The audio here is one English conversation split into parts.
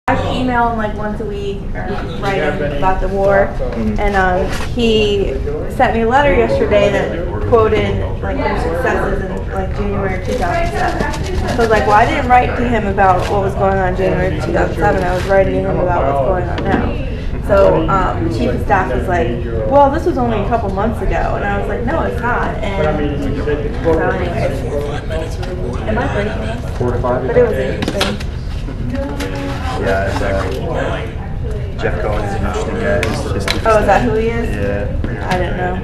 I email him like once a week or write him about the war, and he sent me a letter yesterday that quoted like their successes in like January 2007. So I was like, well, I didn't write to him about what was going on in January 2007. I was writing to him about what's going on now. So the chief of staff was like, well, this was only a couple months ago, and I was like, no, it's not. And so anyways, am I breaking this? 4 to 5. But it was interesting. Yeah, it's Jeff Cohen is an interesting guy. Oh, is that who he is? Yeah. I didn't know.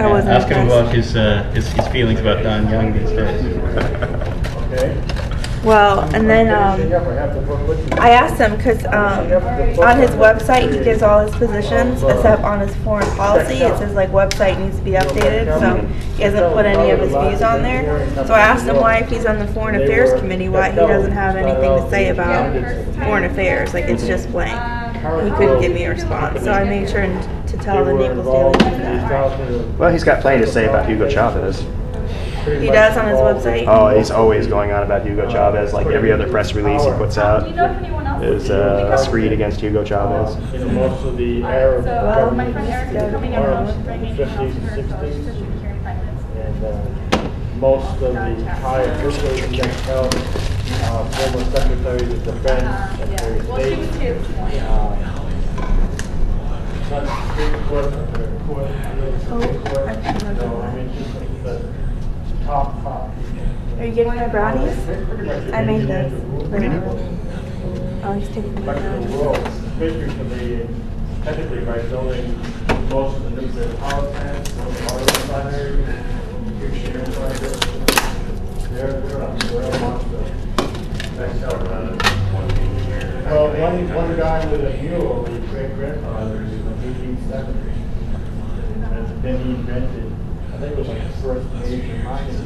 I wasn't. Ask him about his feelings about Don Young these days. Well, and then I asked him because on his website he gives all his positions, except on his foreign policy it says like website needs to be updated, so he hasn't put any of his views on there. So I asked him why, if he's on the Foreign Affairs Committee, why he doesn't have anything to say about foreign affairs. Like, it's just blank. He couldn't give me a response, so I made sure to tell the Naples Daily News that. Well, he's got plenty to say about Hugo Chavez. He does on his website? Oh, he's always going on about Hugo Chavez. Like every other press release he puts out is a screed against Hugo Chavez. Most of the Arab my friend Eric is coming out in the 50s and 60s. And most of the high officials in Bechtel, former secretaries of defense, secretary of state, not Supreme Court, but the court, Supreme Court. So, I mean, just the top. Are you getting my brownies? I made those. Oh, he's taking them Back to the world, especially for the, technically by building most of the nuclear power plants, most of the oil refineries, huge share projects. They're on well, one guy with a mule, his great-grandfather, in the 1870s, has been invented. I think it was like the first major mining.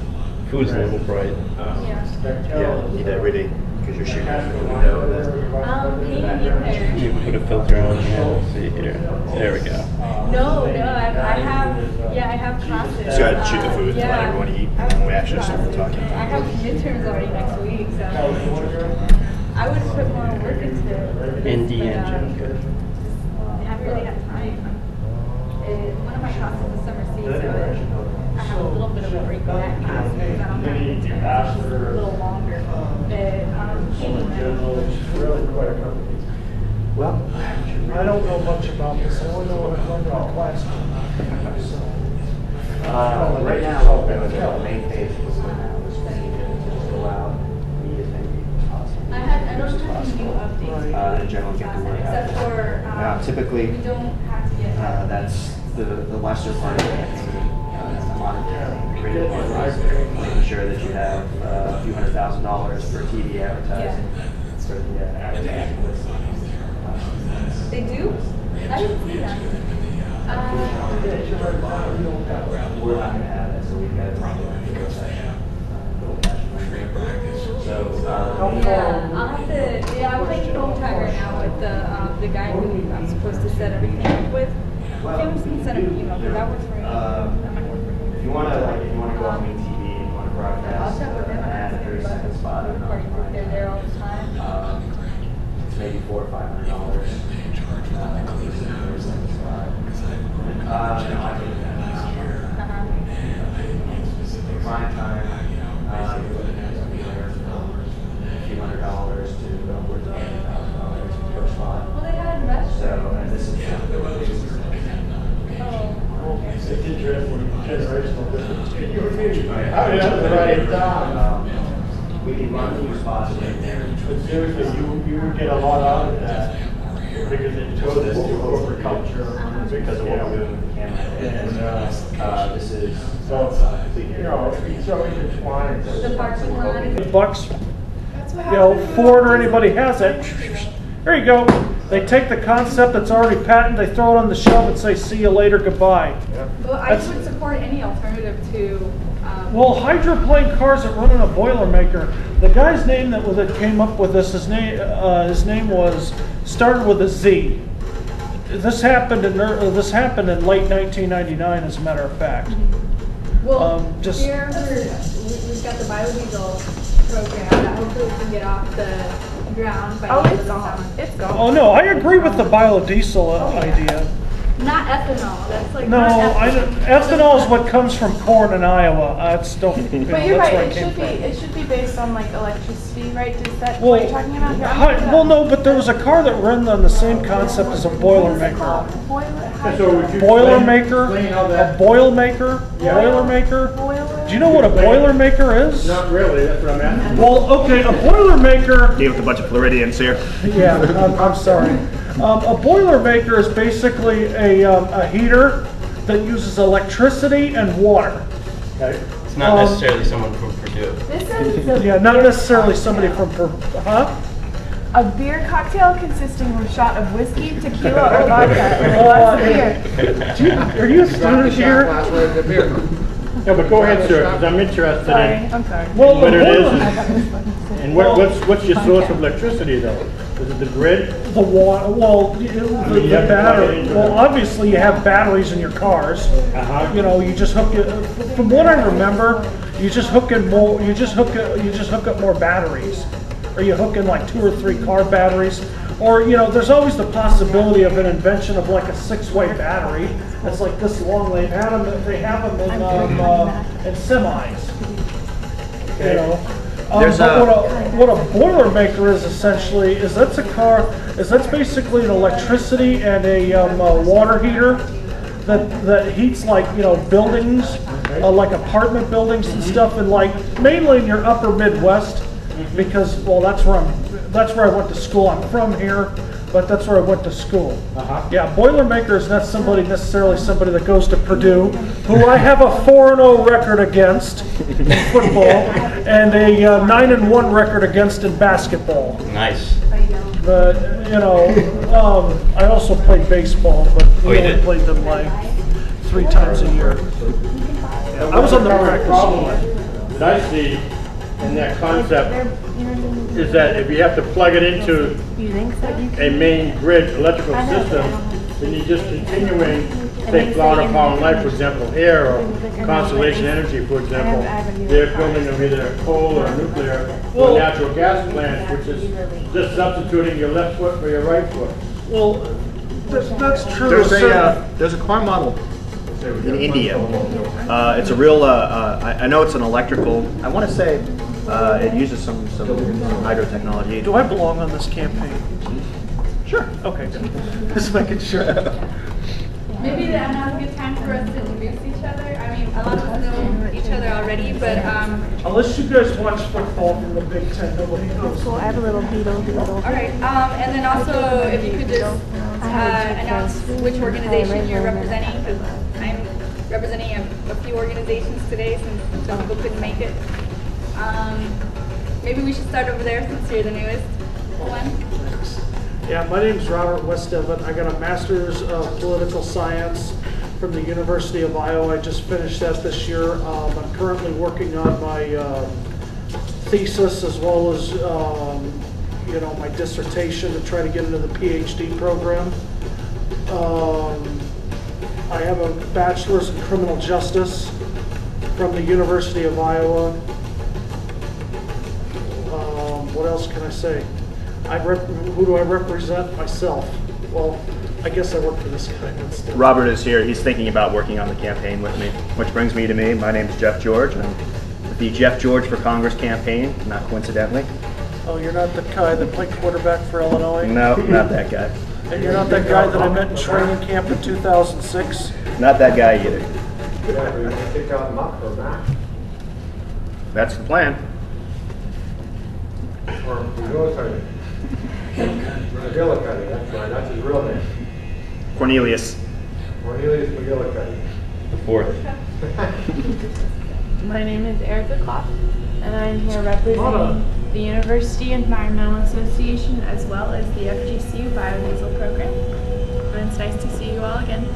Food's a little bright. Yeah, you did really, because you're shooting out the window. You put a filter on here. Let's see here. There we go. No, I have classes. So you got to shoot the food and let everyone eat, and then we actually start talking. I have midterms already next week, so I would put more work into it. ND engine. I haven't really had time. One of my classes is summer season, so I have a little bit of a break in that class because I don't have midterms. It's a little longer. Well, I don't know much about this. I only know what about plastic. Right now, the main page is just allow me as many people as possible. I don't have any new updates. In general, get the word out. Except for typically, we don't have to get that's the lesser part of the campaign. The monetary creative part is making sure that you have a few $100,000 for TV advertising for the advertising list. They do? I didn't see that. We're not going to have it, so we've got to find it. So, I'll have to. Yeah, I'm playing phone tag right now with the guy who I'm supposed to set everything up with. I'm just gonna send him an email because that works for me. That might work for me. if you want to go on main TV and you want to broadcast, I'll check with him. add a 30-second spot. They're there all the time. It's maybe $400 or $500. Prime time, you're looking at anywhere from a few $100 to upwards of $100,000 per spot. Well, they had investors. So, and this is It's interesting, generational difference. You were maybe, I would have to write it down. we can run a few spots in there. But seriously, you would get a lot out of that because it shows us your corporate culture. Because of what we're doing with the camera. And This is so, you know, it's so intertwined. The parking lot. Bucks, Ford or anybody has it. There you go. They take the concept that's already patented, they throw it on the shelf and say, "See you later, goodbye." Well, I would support any alternative to. Well, hydroplane cars that run in a Boilermaker. The guy's name that came up with this, his name was started with a Z. This happened in late 1999, as a matter of fact. Well, we've got the biodiesel program that hopefully we can get off the ground. But Oh, it it's doesn't gone. sound- It's gone. Oh no, I agree with the biodiesel idea. Not ethanol. That's like No, not ethanol is what comes from corn in Iowa. That's don't. But you're that's right. where It came should be. from. It should be based on like electricity, right? Is that Well, what you're talking about? Here? I'm looking it well, up. no, but there was a car that ran on the same concept as a What is it Boilermaker. called? Boiler. So would you Boilermaker, explain how a that? Boilermaker, Yeah. Boilermaker. Boiler. Do you know what a Boilermaker is? Not really, that's what I'm asking. Well, okay, a Boilermaker. Deal with a bunch of Floridians here. Yeah, I'm sorry. A Boilermaker is basically a heater that uses electricity and water. Okay. It's not necessarily someone from Purdue. This says it's a Yeah, not beer necessarily cocktail. somebody from, huh? A beer cocktail consisting of a shot of whiskey, tequila, or vodka, and a glass of beer. Are you a student here? Yeah, but go ahead, sir, because I'm interested Sorry, in I'm sorry. Well, what a it is. boiler- And what's your source of electricity though? Is it the grid? The water, well, the you have to plug it battery, into well, it. obviously you have batteries in your cars. Uh-huh. You know, you just hook it, from what I remember, you just hook up more batteries. Or you hook in like 2 or 3 car batteries. Or, you know, there's always the possibility of an invention of like a 6-way battery. That's like this long. They have them in semis. You know. There's But what a Boilermaker is essentially is that's basically an electricity and a water heater that heats like, you know, buildings, like apartment buildings and stuff, and like mainly in your upper Midwest, because well that's where I went to school. I'm from here, but that's where I went to school. Yeah, Boilermaker is not necessarily somebody that goes to Purdue, who I have a 4-0 record against in football and a 9-1 record against in basketball. Nice. But you know, I also played baseball, but Oh, we you only did? played them like 3 times a year. I was on the practice problem squad. that I see in that concept is that if you have to plug it into You think so? a main grid electrical system, then you're just continuing, say Florida Power and Light, for example, here, or Constellation Energy, for example, they're building them either coal or nuclear or natural gas plants, which is just substituting your left foot for your right foot. Well, that's true. There's a car model in India. It's a real, I know it's an electrical, I want to say it uses some hydro technology. Do I belong on this campaign? Sure. Okay, good. Just making sure. Maybe now's a good time for us to introduce each other. I mean, a lot of us know each other already, but Unless you guys watch football from the Big Ten, nobody knows. Cool. I have a little beetle. all right. And then also, if you could just announce which organization you're representing, because I'm representing a few organizations today since some people couldn't make it. Maybe we should start over there since you're the newest one. Yeah, my name's Robert Westevan. I got a master's of political science from the University of Iowa. I just finished that this year. I'm currently working on my thesis as well as you know, my dissertation to try to get into the PhD program. I have a bachelor's in criminal justice from the University of Iowa. What else can I say? Who do I represent? Myself. Well, I guess I work for this guy. But still. Robert is here. He's thinking about working on the campaign with me, which brings me to me. My name is Jeff George, and I'm with the Jeff George for Congress campaign, not coincidentally. Oh, you're not the guy that played quarterback for Illinois? No, not that guy. And you're not that guy that I met in training camp in 2006? Not that guy either. Yeah, we're gonna kick out Muck or Mac, That's the plan. or McGillicuddy. McGillicuddy, that's right, that's his real name. Cornelius. Cornelius McGillicuddy. The 4th. My name is Erica Kopp, and I'm here representing the University Environmental Association as well as the FGCU Biodiesel Program. And it's nice to see you all again.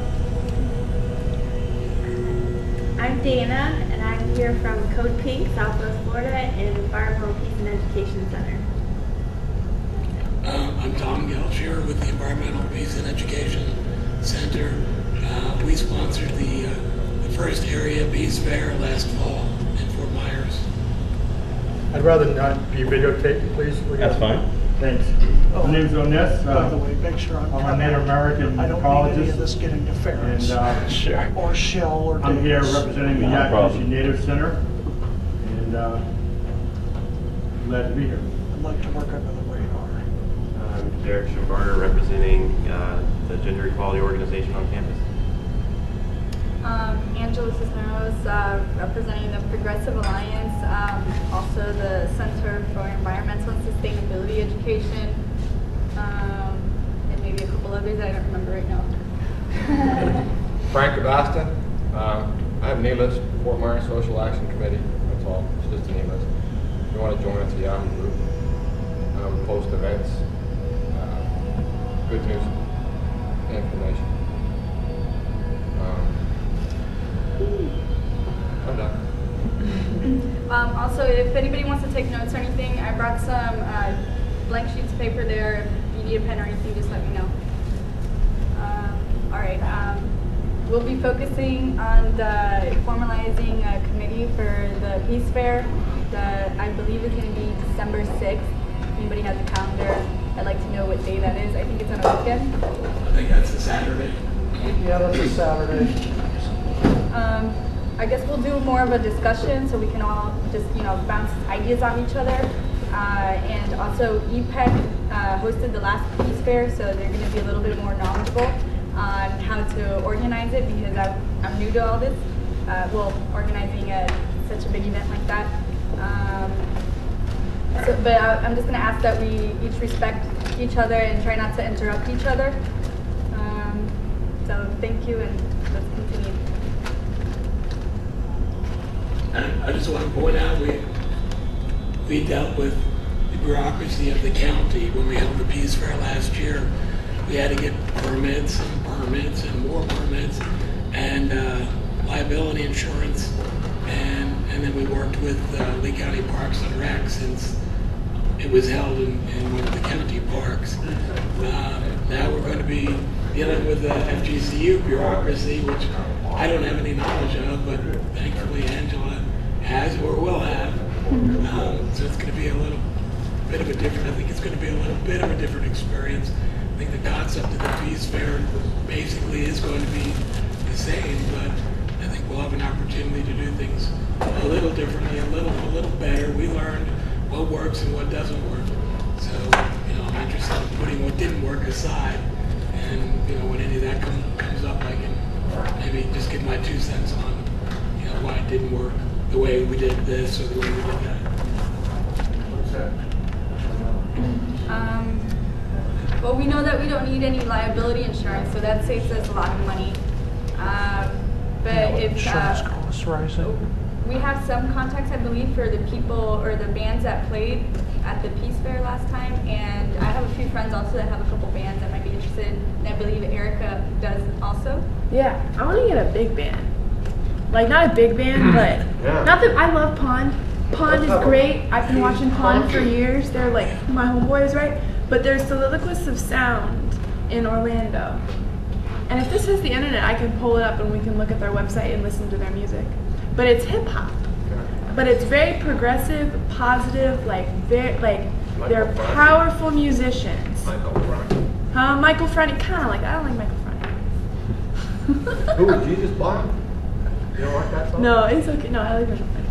I'm Dana, and I'm here from Code Pink, Southwest Florida, and Environmental Peace and Education Center. I'm Tom Gelcher with the Environmental Peace and Education Center. We sponsored the first area Peace Fair last fall in Fort Myers. I'd rather not be videotaped, please. That's fine. Thanks. My name's Oness. By the way, make sure I'm a Native American I don't ecologist. need any of this getting to ferrets. And, or shell or I'm here davis. representing the Yakima Native Center, and glad to be here. I'd like to work under the radar. I'm Derek Schimbarger, representing the Gender Equality Organization on campus. Angela Cisneros, representing the Progressive Alliance, also the Center for Environmental and Sustainability Education, and maybe a couple others I don't remember right now. Frank Gabasta. I have an E-list, Fort Myers Social Action Committee. That's all. It's just an E-list. If you want to join us, the Yahoo group. We post events, good news, information. I'm done. Also, if anybody wants to take notes or anything, I brought some blank sheets of paper there. If you need a pen or anything, just let me know. All right. We'll be focusing on formalizing a committee for the Peace Fair that I believe is going to be December 6th. If anybody has a calendar, I'd like to know what day that is. I think it's on a weekend. I think that's a Saturday. Yeah, that's a Saturday. I guess we'll do more of a discussion so we can all just, bounce ideas on each other. And also EPEC hosted the last Peace Fair, so they're going to be a little bit more knowledgeable on how to organize it because I'm new to all this. Organizing such a big event like that. But I'm just going to ask that we each respect each other and try not to interrupt each other. So thank you, and let's continue. I just want to point out we dealt with the bureaucracy of the county when we held the Peace Fair last year. We had to get permits and more permits and liability insurance, and then we worked with Lee County Parks and Rec since it was held in one of the county parks. Now we're going to be dealing with the FGCU bureaucracy, which I don't have any knowledge of, but thankfully Angela has or will have. So it's going to be a little bit of a different, I think it's going to be a little bit of a different experience. I think the concept of the Peace Fair basically is going to be the same, but I think we'll have an opportunity to do things a little differently, a little better. We learned what works and what doesn't work. So, I'm interested in putting what didn't work aside. And, when any of that comes up, I can maybe just give my 2 cents on, why it didn't work the way we did this or the way we did that. What's that? Well, we know that we don't need any liability insurance, so that saves us a lot of money. But if insurance costs rising. we have some contacts, I believe, for the people or the bands that played at the Peace Fair last time, and I have a few friends also that have a couple bands that might be interested, and I believe Erica does also. Yeah, I want to get a big band. Like, not a big band, but not that I love Pond. Pond is great. I've been watching Pond for years. They're like my homeboys, right? But there's Soliloquists of Sound in Orlando. And if this has the internet, I can pull it up and we can look at their website and listen to their music. But it's hip hop. But it's very progressive, positive, they're powerful musicians. Michael Franti, kind of like that. I don't like Michael Franti. Who was Jesus Blind? You don't like that song? No, it's okay. No, I like Michael Franti.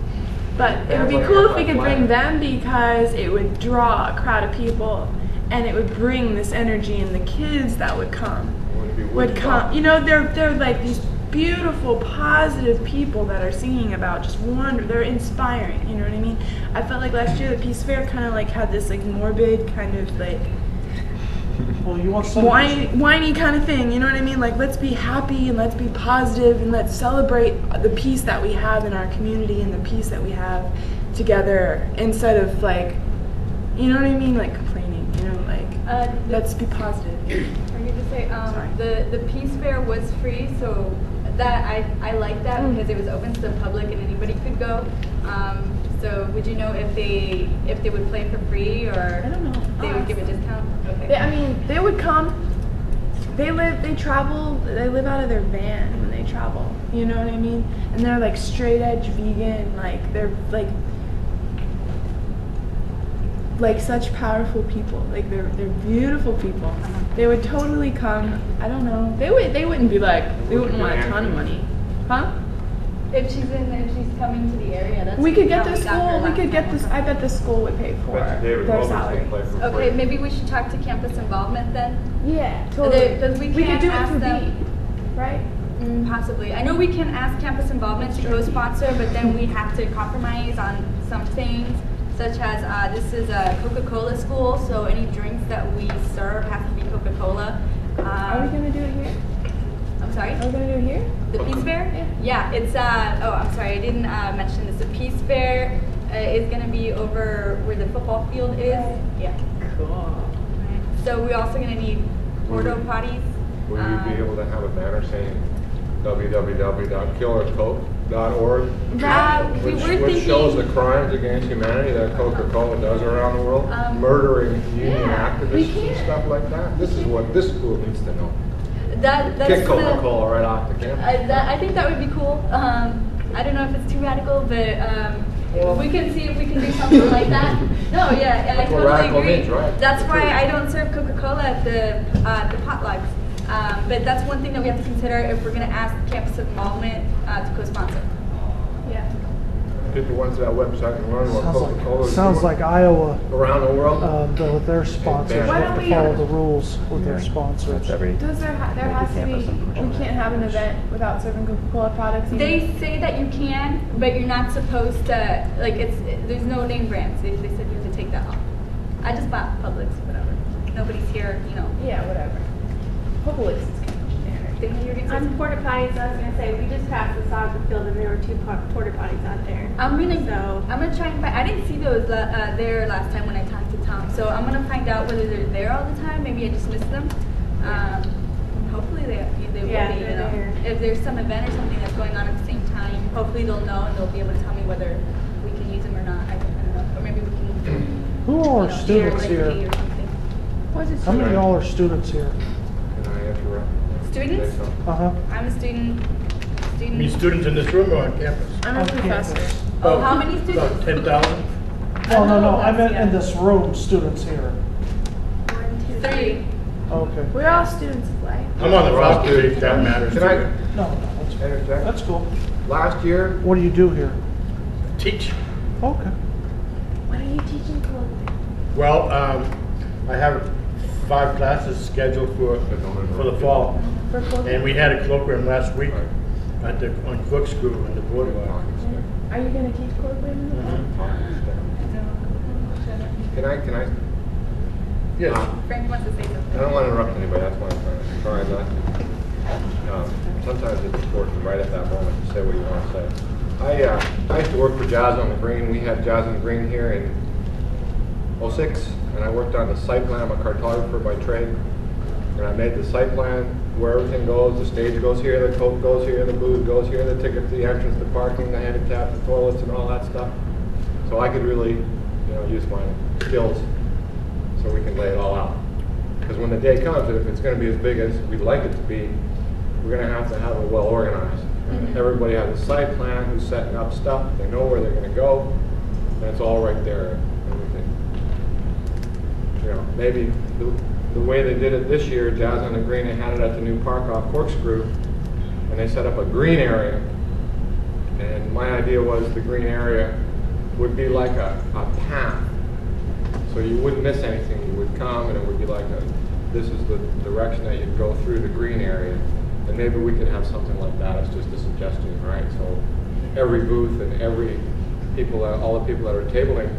But it would be cool if we could bring them because it would draw a crowd of people and it would bring this energy, and the kids that would come would come. They're like these beautiful, positive people that are singing about just wonder. They're inspiring. You know what I mean? I felt like last year the Peace Fair kind of like had this like morbid kind of like Well, you want some whiny kind of thing. You know what I mean? Like, let's be happy and let's be positive and let's celebrate the peace that we have in our community and the peace that we have together instead of like, you know what I mean? Like complaining. Let's be positive. I need to say, the Peace Fair was free, so that I like that because it was open to the public and anybody could go. So would you know if they would play for free or I don't know. they would give a discount? Okay. They would come. They live out of their van when they travel. You know what I mean? And they're like straight edge vegan. Like they're like like such powerful people. Like they're beautiful people. They would totally come. I don't know. They wouldn't be like, they wouldn't want a ton of money, huh? If she's coming to the area, that's We could get how the we got her school. We last could get time. this. I bet the school would pay for their salary. Okay, maybe we should talk to campus involvement then. Yeah, totally. Because we could can't do it ask through them. B, right? Possibly. I know we can ask campus involvement to co-sponsor, but then we have to compromise on some things, such as this is a Coca-Cola school, so any drinks that we serve have to be Coca-Cola. Are we gonna do it here? I'm sorry? Are we gonna do it here? The Peace Fair? Yeah, it's, oh, I'm sorry, I didn't mention this. The Peace Fair is gonna be over where the football field is. Yeah. Cool. So we're also gonna need porta potties. Will you be able to have a banner saying www.killercoke.org? We were thinking. Which shows the crimes against humanity that Coca-Cola does around the world, murdering union activists and stuff like that. This is what this school needs to know. That's Kick Coca-Cola right off the campus. I think that would be cool. I don't know if it's too radical, but we can see if we can do something like that. No, yeah, I totally agree. Means, right? That's why I don't serve Coca-Cola at the potlucks. But that's one thing that we have to consider if we're going to ask campus involvement to co-sponsor. Yeah. People went to that website and learned what Coca-Cola is Sounds doing like Iowa. Around the world. With their sponsors, Why have to follow the rules with their sponsors. There has to be, we can't have an event without serving Coca-Cola products. They say that you can, but you're not supposed to, like, there's no name brands. They said you have to take that off. I just bought Publix, whatever. Nobody's here, you know. Yeah, whatever. Publix is kind of generic. On porta potties, I was gonna say we just passed the soccer field and there were 2 porta potties out there. I'm gonna try and find. I didn't see those there last time when I talked to Tom, so I'm gonna find out whether they're there all the time. Maybe I just missed them. Hopefully they will be. You know, if there's some event or something that's going on at the same time, hopefully they'll know and they'll be able to tell me whether we can use them or not. I don't know, or maybe we can. Who all are students here? How many of y'all are students here? Can I interrupt? Students? I'm a student. You mean students in this room or on campus? I'm a professor. Oh, how many students? About 10,000. No, I meant in this room, students here. 1, 2, 3. Okay. We're all students of life. I'm on the faculty, if that matters. Can I No, interject? that's cool. Last year, What do you do here? Teach. Okay. What are you teaching colloquium? Well, I have 5 classes scheduled for the fall. And we had a colloquium last week on corkscrew and the border line. Are you going to teach colloquium? can I? Yes. Frank wants to say something. I don't want to interrupt anybody, that's why I'm trying not to. Sometimes it's important right at that moment to say what you want to say. I used to work for Jazz on the Green. We had Jazz on the Green here in 06, and I worked on the site plan. I'm a cartographer by trade. And I made the site plan where everything goes. The stage goes here, the coke goes here, the booze goes here, the tickets, the entrance, the parking, the handicap, the toilets, and all that stuff. So I could really, use my skills so we can lay it all out. Because when the day comes, and if it's going to be as big as we'd like it to be, we're going to have it well organized. Everybody has a site plan, who's setting up stuff, they know where they're going to go, and it's all right there. Maybe the way they did it this year, Jazz on the Green, they had it at the new park off Corkscrew, and they set up a green area. And my idea was the green area would be like a path. So you wouldn't miss anything. You would come and it would be like this is the direction that you'd go through the green area. And maybe we could have something like that as just a suggestion, right? So every booth and all the people that are tabling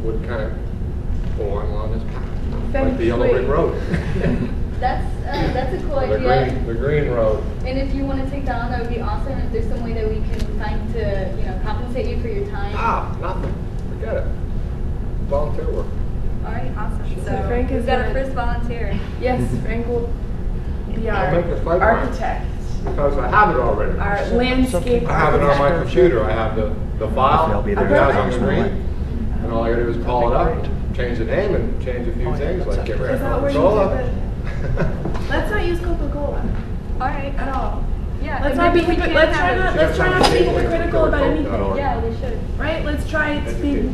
would kind of go on along this path. Like the yellow brick road. That's a cool idea. The green road. And if you want to take that on, that would be awesome. If there's some way that we can find to, compensate you for your time. Nothing. Forget it. Volunteer work. All right, awesome. So Frank we've got a first volunteer. Yes, Frank will be our I'll make the site plan. architect. Because I have it already. Our landscape I have it on my computer. I have the file, I'll be the there Jazz on next the Green, month. and all I gotta do is call it up, change the name, and change a few things, like get rid Is of that where you Coca-Cola. do it? Let's not use Coca-Cola. All right. At all. Yeah, Let's and not be maybe we can let's try have not a- let's try not to be hypocritical about anything. Yeah, we should. Right? Let's try to be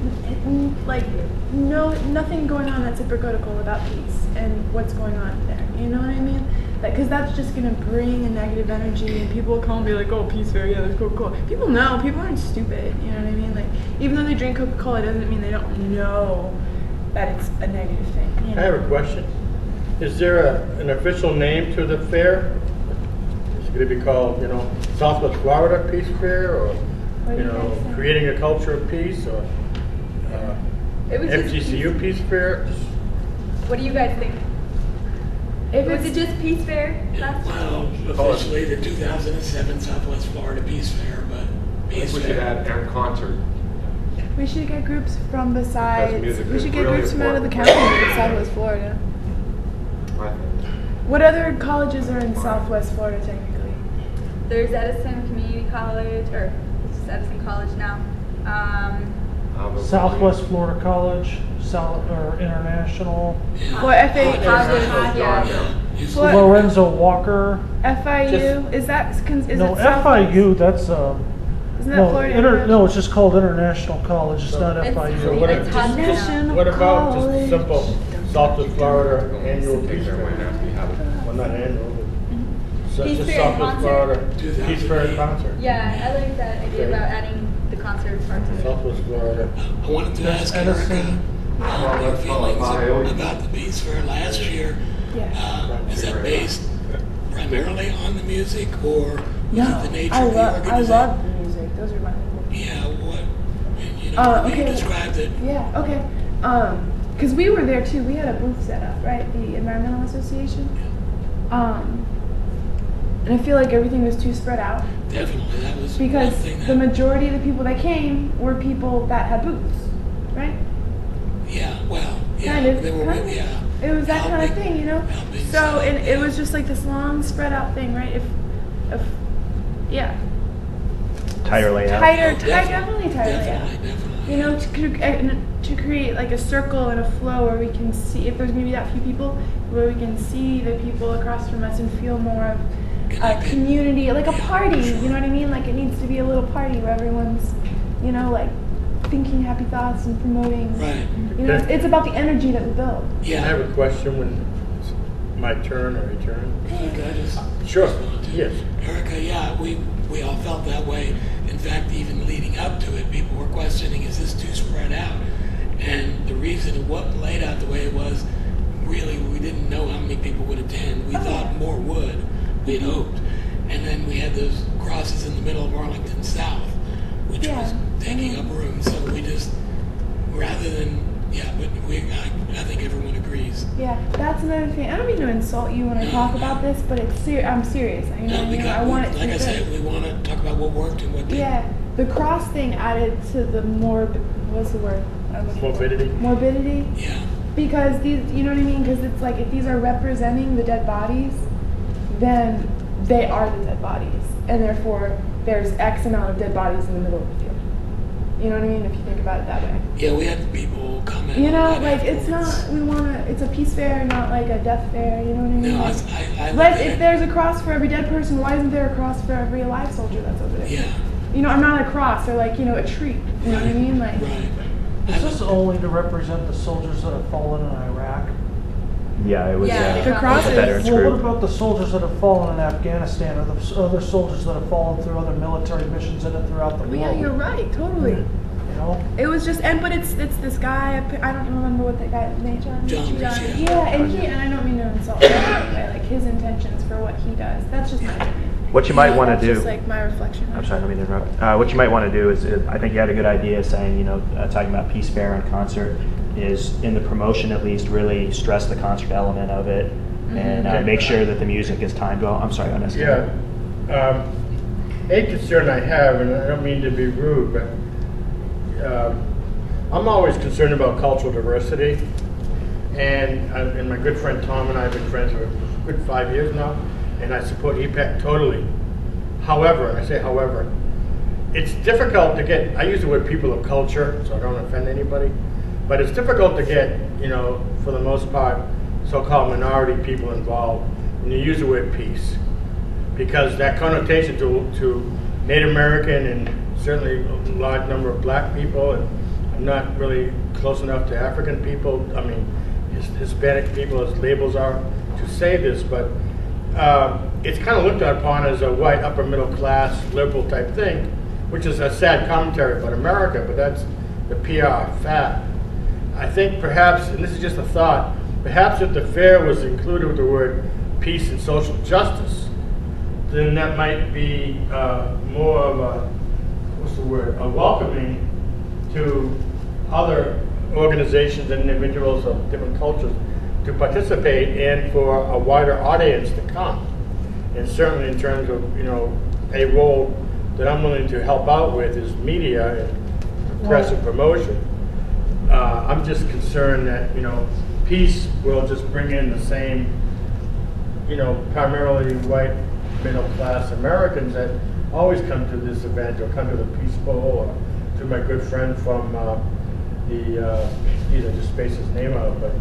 like nothing going on that's hypocritical about peace and what's going on there. You know what I mean? Because that's just gonna bring a negative energy, and people will come and be like, "Oh, peace fair, yeah, that's Coca-Cola." People know. People aren't stupid. You know what I mean? Like, even though they drink Coca-Cola, doesn't mean they don't know that it's a negative thing. You know? I have a question. Is there an official name to the fair? Is it going to be called, Southwest Florida Peace Fair, or creating a culture of peace, or It was just FGCU Peace Fair? What do you guys think? Was it just Peace Fair last Well, officially the 2007 Southwest Florida Peace Fair, but I Peace think we should Fair. add air concert. We should get groups from besides. music We is should get really groups from out of the important. county in Southwest Florida. I think. What other colleges are in Southwest Florida technically? There's Edison Community College, or it's just Edison College now. Southwest Florida College, or International, Well, What- Lorenzo Walker. FIU is that? Is No, it Southwest? FIU. That's Isn't that no, Florida? no. It's just called International College. It's not It's- FIU. So what, It's National what about just College. simple Southwest Florida annual Take Peace their Fair? mind out, we have it. Well, not annual, but Peace just Fair and Southwest concert? Florida 2008. Peace Fair concert. Yeah, I like that idea Okay. about adding the concert part to it. Southwest Florida. I wanted to There's ask Erica Edison. your feelings about the Peace Fair last year. Yeah. Is that based primarily on the music, or was No, it the nature I of the love organization? the music. Those are my. Yeah, what? You Okay. described it. Yeah. Okay. Because we were there too. We had a booth set up, right? The Environmental Association. And I feel like everything was too spread out Definitely, that was because one thing the that. majority of the people that came were people that had booths, right? Yeah, well, yeah, Kind of, they were kind with, of. yeah. It was that kind of Helping- thing, you know. helping So some, and it yeah. was just like this long spread out thing, right? If yeah, Tighter layout. definitely tighter layout. Definitely. You know, to create like a circle and a flow where we can see if there's maybe that few people, where we can see the people across from us and feel more of a Connected. community, like a Yeah, party. sure. You know what I mean? Like it needs to be a little party where everyone's, like thinking happy thoughts and promoting. Right. You know, it's about the energy that we build. I Yeah. have a question when it's my turn or your turn. Could I just Sure. respond to- Yes. Erica, yeah, we all felt that way. In fact, even leading up to it, people were questioning, is this too spread out? And the reason it wasn't laid out the way it was, really, we didn't know how many people would attend. We thought more would. We had hoped. And then we had those crosses in the middle of Arlington South, which was taking up room. So we just, rather than, I think everyone agrees. Yeah, that's another thing. I don't mean to insult you when I No, talk no. about this, but I'm serious. You know, No, because I want it to like be I good. said, we want to talk about what worked and what didn't. Yeah, the cross thing added to the what's the word? I'm looking for? Morbidity. Morbidity. Yeah. Because these, you know what I mean? Because it's like if these are representing the dead bodies, then they are the dead bodies, and therefore there's X amount of dead bodies in the middle of the field. You know what I mean? If you think about it that way. Yeah, we had people comment. You know, on that like it's afterwards. it's a peace fair, not like a death fair. You know what I mean? No, Like, I look at if it- there's a cross for every dead person, why isn't there a cross for every alive soldier that's over there? Yeah, You know, I'm not a cross or like, a tree. You know what I mean? Like, right. Is this only to represent the soldiers that have fallen in Iraq? Yeah, it was. Yeah, the cross a is- veterans Well, what group. about the soldiers that have fallen in Afghanistan, or the other soldiers that have fallen through other military missions in and throughout the oh, world? yeah, you're right, totally. You know? It was just, but it's this guy. I don't remember what that guy's name. John Reese, yeah. Yeah, and I don't mean to insult him anyway. Like his intentions for what he does. That's just my opinion. What you might want That's to do. Just like my reflection. I'm sorry, let me interrupt. What you might want to do is, I think you had a good idea saying, talking about Peace Fair and concert, is in the promotion at least really stress the concert element of it and make sure that the music is timed well. I'm sorry, honestly. Yeah. A concern I have, and I don't mean to be rude, but I'm always concerned about cultural diversity. And my good friend Tom and I have been friends for a good 5 years now, and I support EPEC totally. However, I say however, it's difficult to get, I use the word people of culture, so I don't offend anybody, but it's difficult to get, for the most part, so-called minority people involved when you use the word peace. because that connotation to Native American and certainly a large number of black people, and I'm not really close enough to African people, I mean Hispanic people as labels are, to say this, but it's kind of looked upon as a white upper middle class liberal type thing, which is a sad commentary about America, but that's the PR fact. I think perhaps, and this is just a thought, perhaps if the fair was included with the word peace and social justice, then that might be more of a, what's the word, a welcoming to other organizations and individuals of different cultures to participate and for a wider audience to come. And certainly in terms of, you know, a role that I'm willing to help out with is media and press and promotion. I'm just concerned that, you know, peace will just bring in the same, you know, primarily white middle class Americans that always come to this event or come to the Peace Bowl, or to my good friend from either just space his name out, but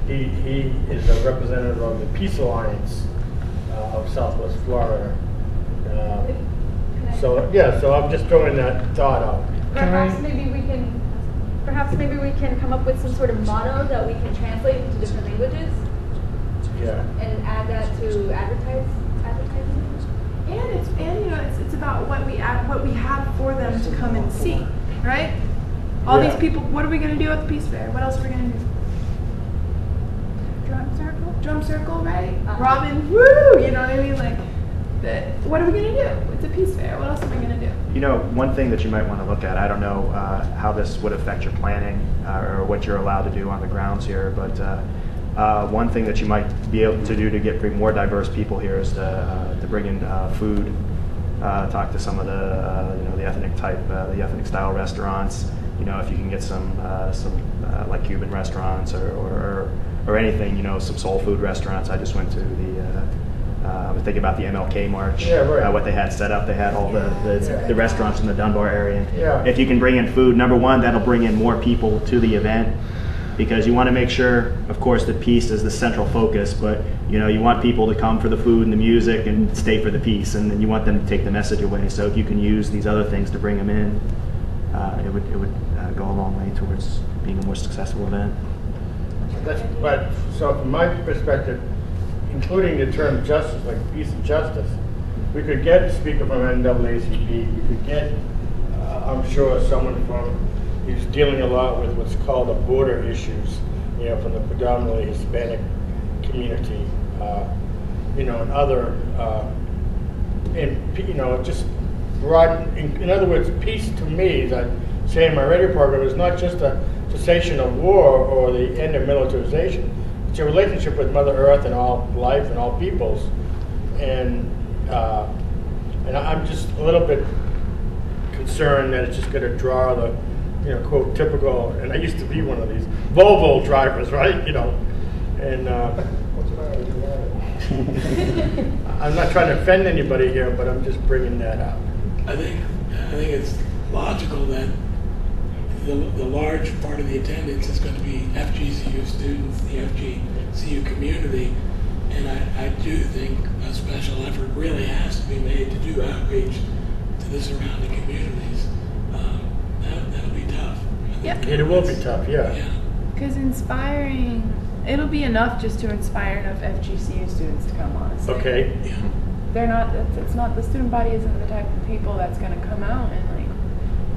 he is a representative of the Peace Alliance of Southwest Florida. So yeah, so I'm just throwing that thought out. Perhaps maybe we can come up with some sort of motto that we can translate into different languages. Yeah. And add that to advertising. And you know, it's about what we have for them to come and see, right? All these people. What are we going to do at the Peace Fair? What else are we going to do? Drum circle, right? Robin, woo! You know what I mean? Like, what are we going to do? It's a Peace Fair. What else are we going to do? You know, one thing that you might want to look at, I don't know how this would affect your planning or what you're allowed to do on the grounds here, but one thing that you might be able to do to bring more diverse people here is to bring in food, talk to some of the you know, the ethnic type, the ethnic style restaurants. You know, if you can get some like Cuban restaurants or anything, you know, some soul food restaurants. I just went to I was thinking about the MLK March, yeah, right. What they had set up. They had all the restaurants in the Dunbar area. Yeah. If you can bring in food, number one, that'll bring in more people to the event, because you want to make sure, of course, that peace is the central focus, but you know, you want people to come for the food and the music and stay for the peace, and then you want them to take the message away. So if you can use these other things to bring them in, it would go a long way towards being a more successful event. But so from my perspective, including the term justice, like peace and justice, we could get a speaker from NAACP, we could get, I'm sure, someone who's dealing a lot with what's called the border issues, you know, from the predominantly Hispanic community, you know, and other, and you know, just broad. In other words, peace to me, as I say in my radio program, is not just a cessation of war or the end of militarization. It's a relationship with Mother Earth and all life and all peoples, and I'm just a little bit concerned that it's just going to draw the, you know, quote, typical, and I used to be one of these Volvo drivers, right? You know, and I'm not trying to offend anybody here, but I'm just bringing that up. I think it's logical that the large part of the attendance is going to be FGCU students, the FGCU community, and I do think a special effort really has to be made to do outreach to the surrounding communities. That'll be tough. Yeah. It will be tough, yeah. Because inspiring, it'll be enough just to inspire enough FGCU students to come, honestly. Okay. Yeah. They're not, it's not, the student body isn't the type of people that's going to come out and like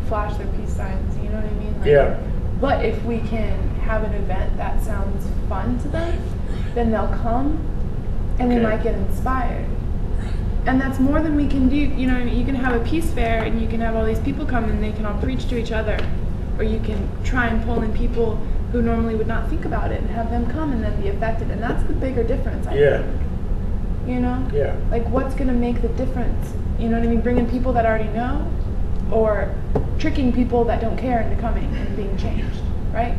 flash their peace signs, you know what I mean? Like, yeah. But if we can have an event that sounds fun to them, then they'll come and they might get inspired. And that's more than we can do. You know what I mean? You can have a peace fair and you can have all these people come and they can all preach to each other. Or you can try and pull in people who normally would not think about it and have them come and then be affected. And that's the bigger difference, I think. You know? Yeah. Like, what's going to make the difference? You know what I mean? Bringing people that already know, or tricking people that don't care into coming and being changed, right?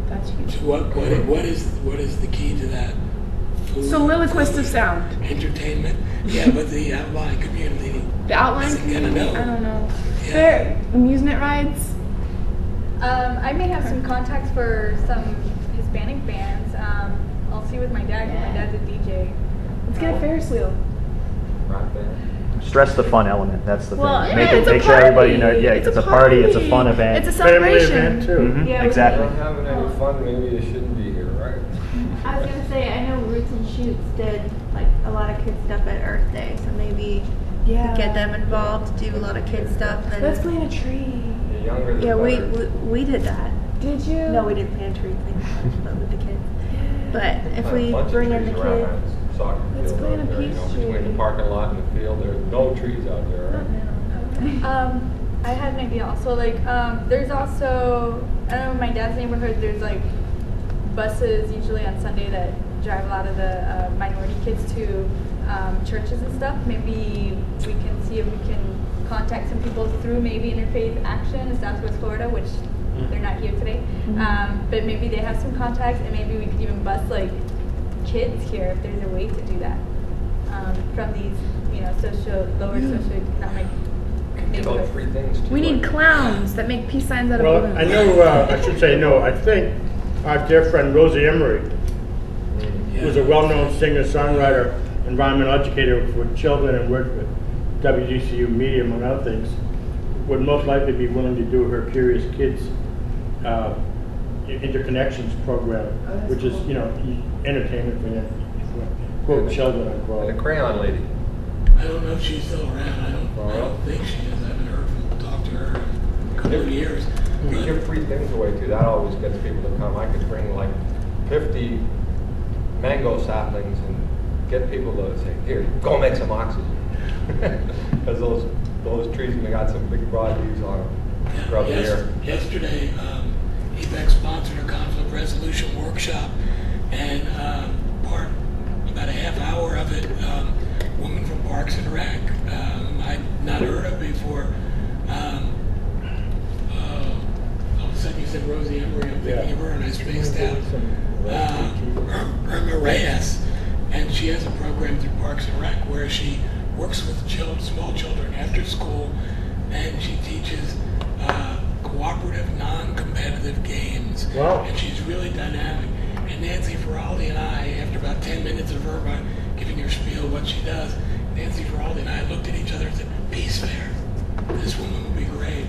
That's huge. So what is the key to that? Food, Soliloquist of sound. Entertainment. Yeah, but the outlying community. The outlying community? I don't know. Yeah. Fair amusement rides? I may have some contacts for some Hispanic bands. I'll see with my dad, because my dad's a DJ. Let's get a Ferris wheel. Right there. Stress the fun element. That's the Well, thing. yeah, it's a Make sure everybody party. Yeah, It's it's a a party. It's a party. fun event. It's a Family celebration. event too. Mhm, Yeah, exactly. If you're not having any fun, maybe you shouldn't be here, right? I was gonna say, I know Roots and Shoots did like a lot of kid stuff at Earth Day, so maybe Yeah. get them involved, do a lot of kid stuff. And Let's plant a tree. The younger the yeah, better. we did that. Did you? No, we didn't plant a tree thing, but with the kids. But if Plant a we bunch of bring in the trees around kids, that soccer Let's field plant out a there, peace between tree. the parking lot and the field, there are no trees out there, right? I had an idea also, like, there's also, I don't know, in my dad's neighborhood, there's like buses usually on Sunday that drive a lot of the minority kids to churches and stuff. Maybe we can see if we can contact some people through maybe Interfaith Action in Southwest Florida, which they're not here today. But maybe they have some contacts, and maybe we could even bus like kids here if there's a way to do that from these, lower socioeconomic Give out free things too. We need clowns that make peace signs out of Well, balloons. I know, I should say no, I think our dear friend Rosie Emery, who's a well-known singer-songwriter, environmental educator for children and worked with WGCU Media, among other things, would most likely be willing to do her Curious Kids Interconnections program, which is, entertainment for quote, children, unquote. And the crayon lady. I don't know if she's still around. I don't think she is. I haven't heard from, talked to her in a couple of years. We give free things away too. That always gets people to come. I could bring like 50 mango saplings and get people to say, "Here, go make some oxygen," because those trees have got some big broad leaves on them throughout the year. Yesterday, EPEC sponsored a conflict resolution workshop, and about a half hour of it, woman from Parks and Rec, I'd not heard of before. All of a sudden you said Rosie Emery, I'm thinking of her, and I spaced out. Irma Reyes, and she has a program through Parks and Rec where she works with small children after school, and she teaches cooperative, non-competitive games. Wow. And she's really dynamic. And Nancy Feraldi and I, after about 10 minutes of Irma giving her spiel what she does, Nancy Feraldi and I looked at each other and said, "Peace Fair. This woman would be great."